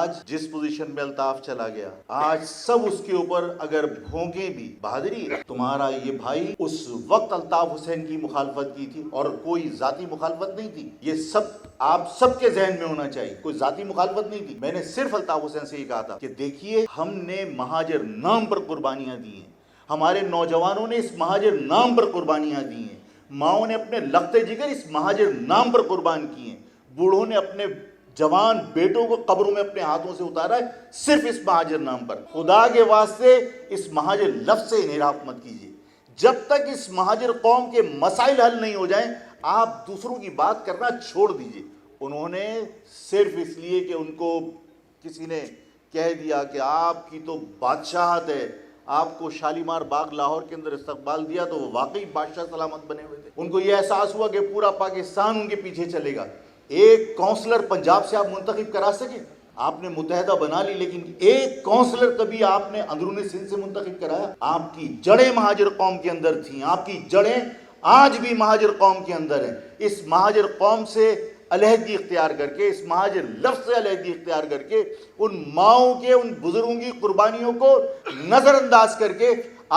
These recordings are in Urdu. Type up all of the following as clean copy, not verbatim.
آج جس پوزیشن میں الطاف چلا گیا، آج سب اس کے اوپر اگر بھونکیں بھی بہادری ہے۔ تمہارا یہ بھائی اس وقت الطاف حسین کی مخالفت کی تھی اور کوئی ذاتی مخالفت نہیں تھی، یہ سب آپ سب کے ذہن میں ہونا چاہیے، کوئی ذاتی مخالفت نہیں تھی۔ میں نے صرف الطاف حسین سے یہ کہا تھا کہ دیکھیے ہم نے مہاجر نام پر قربانیاں دی ہیں، ہمارے نوجوانوں نے اس مہاجر نام پر قربانیاں دی ہیں، ماؤں نے اپنے لخت جگر اس مہاجر نام پر قربان کی ہیں، بوڑھوں نے اپنے جوان بیٹوں کو قبروں میں اپنے ہاتھوں سے اتارا ہے صرف اس مہاجر نام پر۔ خدا کے واسطے اس مہاجر لفظ سے انحراف مت کیجیے۔ جب تک اس مہاجر قوم کے مسائل حل نہیں ہو جائیں آپ دوسروں کی بات کرنا چھوڑ دیجیے۔ انہوں نے صرف اس لیے کہ ان کو کسی نے کہہ دیا کہ آپ کی تو بادشاہت ہے، آپ کو شالیمار باغ لاہور کے اندر استقبال دیا تو وہ واقعی بادشاہ سلامت بنے ہوئے تھے، ان کو یہ احساس ہوا کہ پورا پاکستان ان کے پیچھے چلے گا۔ ایک کونسلر پنجاب سے آپ منتخب کرا سکیں؟ آپ نے متحدہ بنا لی، لیکن ایک کونسلر کبھی آپ نے اندرونی سندھ سے منتخب کرایا؟ آپ کی جڑیں مہاجر قوم کے اندر تھیں، آپ کی جڑیں آج بھی مہاجر قوم کے اندر ہیں۔ اس مہاجر قوم سے علیحدگی اختیار کر کے، اس مہاجر لفظ سے علیحدگی اختیار کر کے، ان ماؤں کے ان بزرگوں کی قربانیوں کو نظر انداز کر کے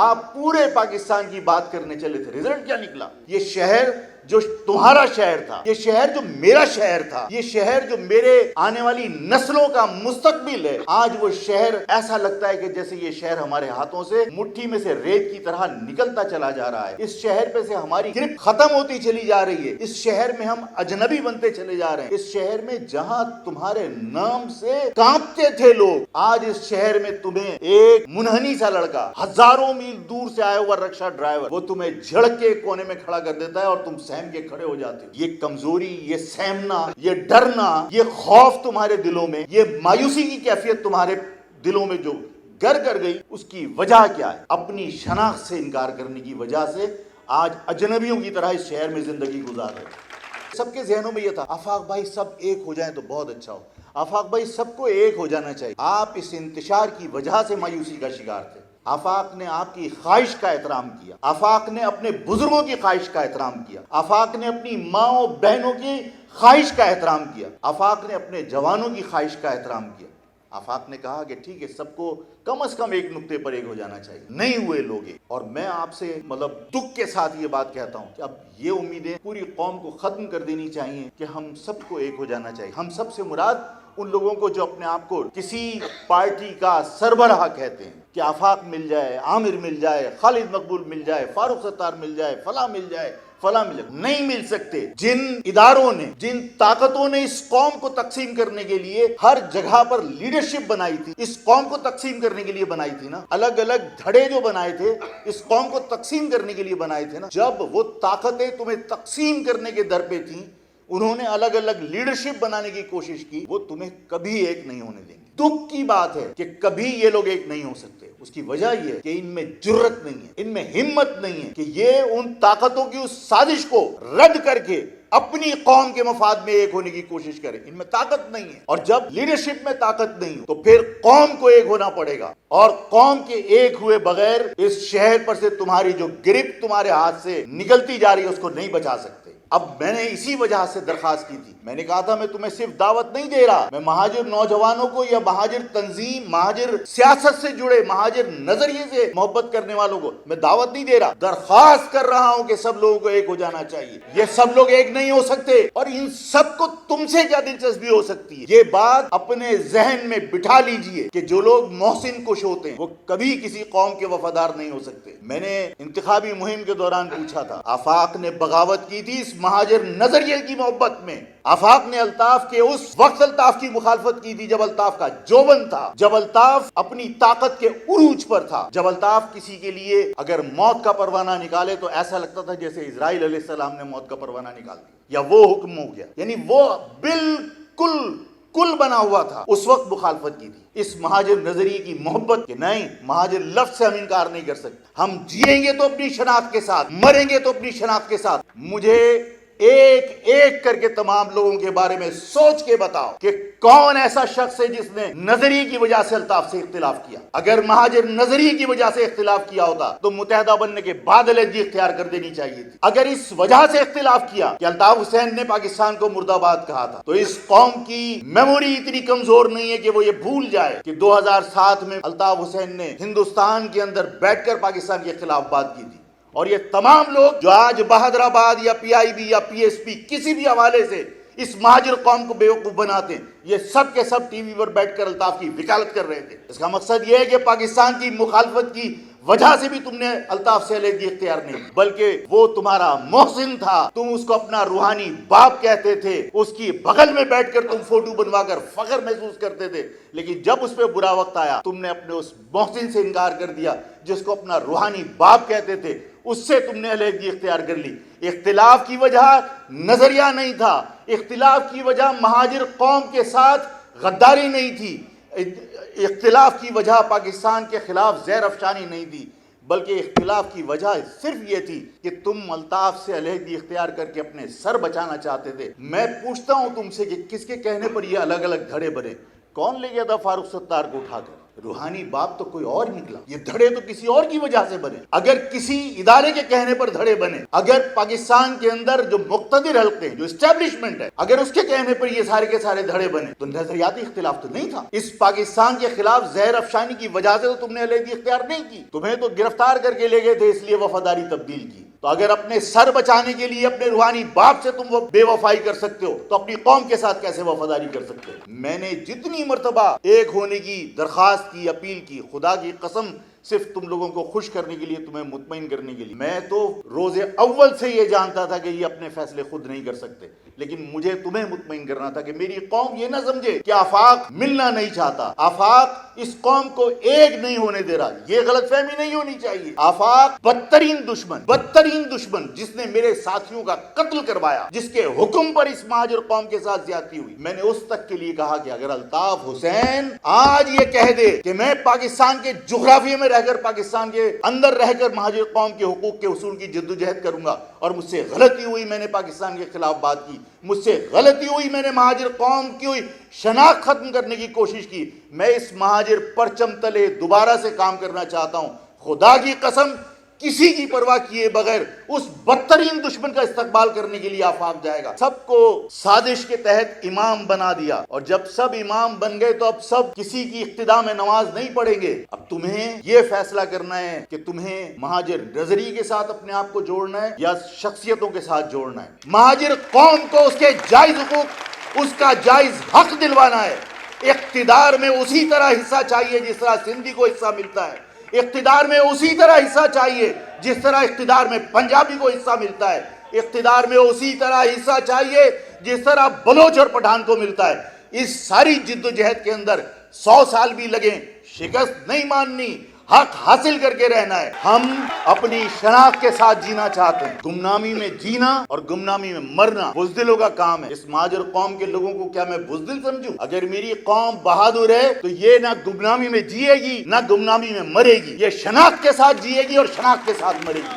آپ پورے پاکستان کی بات کرنے چلے تھے۔ رزلٹ کیا نکلا؟ یہ شہر جو تمہارا شہر تھا، یہ شہر جو میرا شہر تھا، یہ شہر جو میرے آنے والی نسلوں کا مستقبل ہے، آج وہ شہر ایسا لگتا ہے کہ جیسے یہ شہر ہمارے ہاتھوں سے مٹھی میں سے ریت کی طرح نکلتا چلا جا رہا ہے۔ اس شہر پہ سے ہماری گرپ ختم ہوتی چلی جا رہی ہے، اس شہر میں ہم اجنبی بنتے چلے جا رہے ہیں۔ اس شہر میں جہاں تمہارے نام سے کانپتے تھے لوگ، آج اس شہر میں تمہیں ایک منحنی سا لڑکا ہزاروں میل دور سے آیا ہوا رکشہ ڈرائیور وہ تمہیں جھڑک کے کونے میں کھڑا کر دیتا ہے اور تم سہم کے کھڑے ہو جاتے ہو۔ یہ کمزوری، یہ سہمنا، یہ ڈرنا، یہ خوف تمہارے دلوں میں، یہ مایوسی کی کیفیت تمہارے دلوں میں جو گر کر گئی، اس کی وجہ کیا ہے؟ اپنی شناخت سے انکار کرنے کی وجہ سے آج اجنبیوں کی طرح اس شہر میں زندگی گزار رہے ہیں۔ سب کے ذہنوں میں یہ تھا آفاق بھائی سب ایک ہو جائیں تو بہت اچھا ہو، آفاق بھائی سب کو ایک ہو جانا چاہیے۔ آپ اس انتشار کی وجہ سے مایوسی کا شکار تھے۔ آفاق نے آپ کی خواہش کا احترام کیا، آفاق نے اپنے بزرگوں کی خواہش کا احترام کیا، آفاق نے اپنی ماں بہنوں کی خواہش کا احترام کیا، آفاق نے اپنے جوانوں کی خواہش کا احترام کیا۔ آفاق نے کہا کہ ٹھیک ہے سب کو کم از کم ایک نقطے پر ایک ہو جانا چاہیے، نہیں ہوئے لوگ۔ اور میں آپ سے دکھ کے ساتھ یہ بات کہتا ہوں کہ اب یہ امیدیں پوری قوم کو ختم کر دینی چاہیے کہ ہم سب کو ایک ہو جانا چاہیے۔ ہم سب سے مراد ان لوگوں کو جو اپنے آپ کو کسی پارٹی کا سربراہ کہتے ہیں کہ آفاق مل جائے، عامر مل جائے، خالد مقبول مل جائے، فاروق ستار مل جائے، فلاں مل جائے، فلاں مل جائے، نہیں مل سکتے۔ جن اداروں نے، جن طاقتوں نے اس قوم کو تقسیم کرنے کے لیے ہر جگہ پر لیڈرشپ بنائی تھی، اس قوم کو تقسیم کرنے کے لیے بنائی تھی نا، الگ الگ دھڑے جو بنائے تھے اس قوم کو تقسیم کرنے کے لیے بنائے تھے نا، جب وہ طاقتیں تمہیں تقسیم کرنے کے در پہ تھیں، انہوں نے الگ الگ لیڈرشپ بنانے کی کوشش کی، وہ تمہیں کبھی ایک نہیں ہونے دیں گے۔ دکھ کی بات ہے کہ کبھی یہ لوگ ایک نہیں ہو سکتے۔ اس کی وجہ یہ ہے کہ ان میں جرت نہیں ہے، ان میں ہمت نہیں ہے کہ یہ ان طاقتوں کی اس سازش کو رد کر کے اپنی قوم کے مفاد میں ایک ہونے کی کوشش کریں۔ ان میں طاقت نہیں ہے، اور جب لیڈرشپ میں طاقت نہیں تو پھر قوم کو ایک ہونا پڑے گا، اور قوم کے ایک ہوئے بغیر اس شہر پر سے تمہاری جو گرپ تمہارے ہاتھ سے نکلتی جا رہی ہے اس کو نہیں بچا سکتے۔ اب میں نے اسی وجہ سے درخواست کی تھی، میں نے کہا تھا میں تمہیں صرف دعوت نہیں دے رہا، میں مہاجر نوجوانوں کو یا مہاجر تنظیم، مہاجر سیاست سے جڑے، مہاجر نظریے سے محبت کرنے والوں کو میں دعوت نہیں دے رہا، درخواست کر رہا ہوں کہ سب لوگوں کو ایک ہو جانا چاہیے۔ یہ سب لوگ ایک نہیں ہو سکتے، اور ان سب کو تم سے کیا دلچسپی ہو سکتی ہے؟ یہ بات اپنے ذہن میں بٹھا لیجئے کہ جو لوگ محسن کش ہوتے ہیں وہ کبھی کسی قوم کے وفادار نہیں ہو سکتے۔ میں نے انتخابی مہم کے دوران پوچھا تھا، آفاق نے بغاوت کی تھی اس مہاجر نظریے کی محبت میں، آفاق نے الطاف کے اس وقت الطاف کی مخالفت کی تھی جب الطاف کا جوبن تھا، جب الطاف اپنی طاقت کے عروج پر تھا، جب الطاف کسی کے لیے اگر موت کا پروانہ نکالے تو ایسا لگتا تھا جیسے اسرائیل علیہ السلام نے موت کا پروانہ نکال دیا یا وہ حکم ہو گیا، یعنی وہ بالکل کل بنا ہوا تھا۔ اس وقت مخالفت کی تھی اس مہاجر نظریے کی محبت کہ نہیں، مہاجر لفظ سے ہم انکار نہیں کر سکتے، ہم جیئیں گے تو اپنی شناخت کے ساتھ، مریں گے تو اپنی شناخت کے ساتھ۔ مجھے ایک ایک کر کے تمام لوگوں کے بارے میں سوچ کے بتاؤ کہ کون ایسا شخص ہے جس نے نظریے کی وجہ سے الطاف سے اختلاف کیا. اگر مہاجر نظریے کی وجہ سے اختلاف کیا ہوتا تو متحدہ بننے کے بعد علیحدگی اختیار کر دینی چاہیے تھی. اگر اس وجہ سے اختلاف کیا کہ الطاف حسین نے پاکستان کو مرد آباد کہا تھا تو اس قوم کی میموری اتنی کمزور نہیں ہے کہ وہ یہ بھول جائے کہ 2007 میں الطاف حسین نے ہندوستان کے اندر بیٹھ کر پاکستان کے خلاف بات کی تھی. اور یہ تمام لوگ جو آج بہادر آباد یا پی آئی بی یا پی ایس پی کسی بھی حوالے سے اس مہاجر قوم کو بیوقوف بناتے ہیں، یہ سب کے سب ٹی وی پر بیٹھ کر الطاف کی وکالت کر رہے تھے. اس کا مقصد یہ ہے کہ پاکستان کی مخالفت کی وجہ سے بھی تم نے الطاف سے علیحدگی اختیار نہیں کی، بلکہ وہ تمہارا محسن تھا. تم اس کو اپنا روحانی باپ کہتے تھے، اس کی بغل میں بیٹھ کر تم فوٹو بنوا کر فخر محسوس کرتے تھے. لیکن جب اس پہ برا وقت آیا تم نے اپنے اس محسن سے انکار کر دیا جس کو اپنا روحانی باپ کہتے تھے. اس سے تم نے علیحدگی اختیار کر لی. اختلاف کی وجہ نظریہ نہیں تھا، اختلاف کی وجہ مہاجر قوم کے ساتھ غداری نہیں تھی، اختلاف کی وجہ پاکستان کے خلاف زہر افشانی نہیں تھی، بلکہ اختلاف کی وجہ صرف یہ تھی کہ تم الطاف سے علیحدگی اختیار کر کے اپنے سر بچانا چاہتے تھے. میں پوچھتا ہوں تم سے کہ کس کے کہنے پر یہ الگ الگ دھڑے بنے؟ کون لے گیا تھا فاروق ستار کو اٹھا کر؟ روحانی باپ تو کوئی اور نکلا. یہ دھڑے تو کسی اور کی وجہ سے بنے. اگر کسی ادارے کے کہنے پر دھڑے بنے، اگر پاکستان کے اندر جو مقتدر حلقے ہیں، جو اسٹیبلشمنٹ ہے، اگر اس کے کہنے پر یہ سارے کے سارے دھڑے بنے تو نظریاتی اختلاف تو نہیں تھا. اس پاکستان کے خلاف زہر افشانی کی وجہ سے تو تم نے علیحدگی اختیار نہیں کی. تمہیں تو گرفتار کر کے لے گئے تھے، اس لیے وفاداری تبدیل کی. تو اگر اپنے سر بچانے کے لیے اپنے روحانی باپ سے تم وہ بے وفائی کر سکتے ہو تو اپنی قوم کے ساتھ کیسے وفاداری کر سکتے ہو؟ میں نے جتنی مرتبہ ایک ہونے کی درخواست کی، اپیل کی، خدا کی قسم صرف تم لوگوں کو خوش کرنے کے لیے، تمہیں مطمئن کرنے کے لیے. میں تو روز اول سے یہ جانتا تھا کہ یہ اپنے فیصلے خود نہیں کر سکتے، لیکن مجھے تمہیں مطمئن کرنا تھا کہ میری قوم یہ نہ سمجھے کہ آفاق ملنا نہیں چاہتا. آفاق اس قوم کو ایک نہیں ہونے دے رہا. یہ غلط فہمی نہیں ہونی چاہیے. آفاق بدترین دشمن جس نے میرے ساتھیوں کا قتل کروایا، جس کے حکم پر اس مہاجر قوم کے ساتھ زیادتی ہوئی. میں نے اس تک کے لیے کہا کہ اگر الطاف حسین آج یہ کہہ دے کہ میں پاکستان کے جغرافیے میں رہ کر، پاکستان کے اندر رہ کر مہاجر قوم کے حقوق کے حصول کی جدوجہد کروں گا، اور مجھ سے غلطی ہوئی، میں نے پاکستان کے خلاف بات کی، مجھ سے غلطی ہوئی، میں نے مہاجر قوم کی ہوئی شناخت ختم کرنے کی کوشش کی، میں اس مہاجر پرچم تلے دوبارہ سے کام کرنا چاہتا ہوں. خدا کی قسم کسی کی پرواہ کیے بغیر اس بدترین دشمن کا استقبال کرنے کے لیے آفاق جائے گا. سب کو سازش کے تحت امام بنا دیا، اور جب سب امام بن گئے تو اب سب کسی کی اقتداء میں نماز نہیں پڑھیں گے. اب تمہیں یہ فیصلہ کرنا ہے کہ تمہیں مہاجر نظریے کے ساتھ اپنے آپ کو جوڑنا ہے یا شخصیتوں کے ساتھ جوڑنا ہے. مہاجر قوم کو اس کے جائز حقوق، اس کا جائز حق دلوانا ہے. اقتدار میں اسی طرح حصہ چاہیے جس طرح سندھی کو حصہ ملتا ہے. اقتدار میں اسی طرح حصہ چاہیے جس طرح اقتدار میں پنجابی کو حصہ ملتا ہے. اقتدار میں اسی طرح حصہ چاہیے جس طرح بلوچ اور پٹھان کو ملتا ہے. اس ساری جد و جہد کے اندر 100 سال بھی لگیں، شکست نہیں ماننی، حق حاصل کر کے رہنا ہے. ہم اپنی شناخت کے ساتھ جینا چاہتے ہیں. گمنامی میں جینا اور گمنامی میں مرنا بزدلوں کا کام ہے. اس مہاجر قوم کے لوگوں کو کیا میں بزدل سمجھوں؟ اگر میری قوم بہادر ہے تو یہ نہ گمنامی میں جیے گی نہ گمنامی میں مرے گی. یہ شناخت کے ساتھ جیے گی اور شناخت کے ساتھ مرے گی.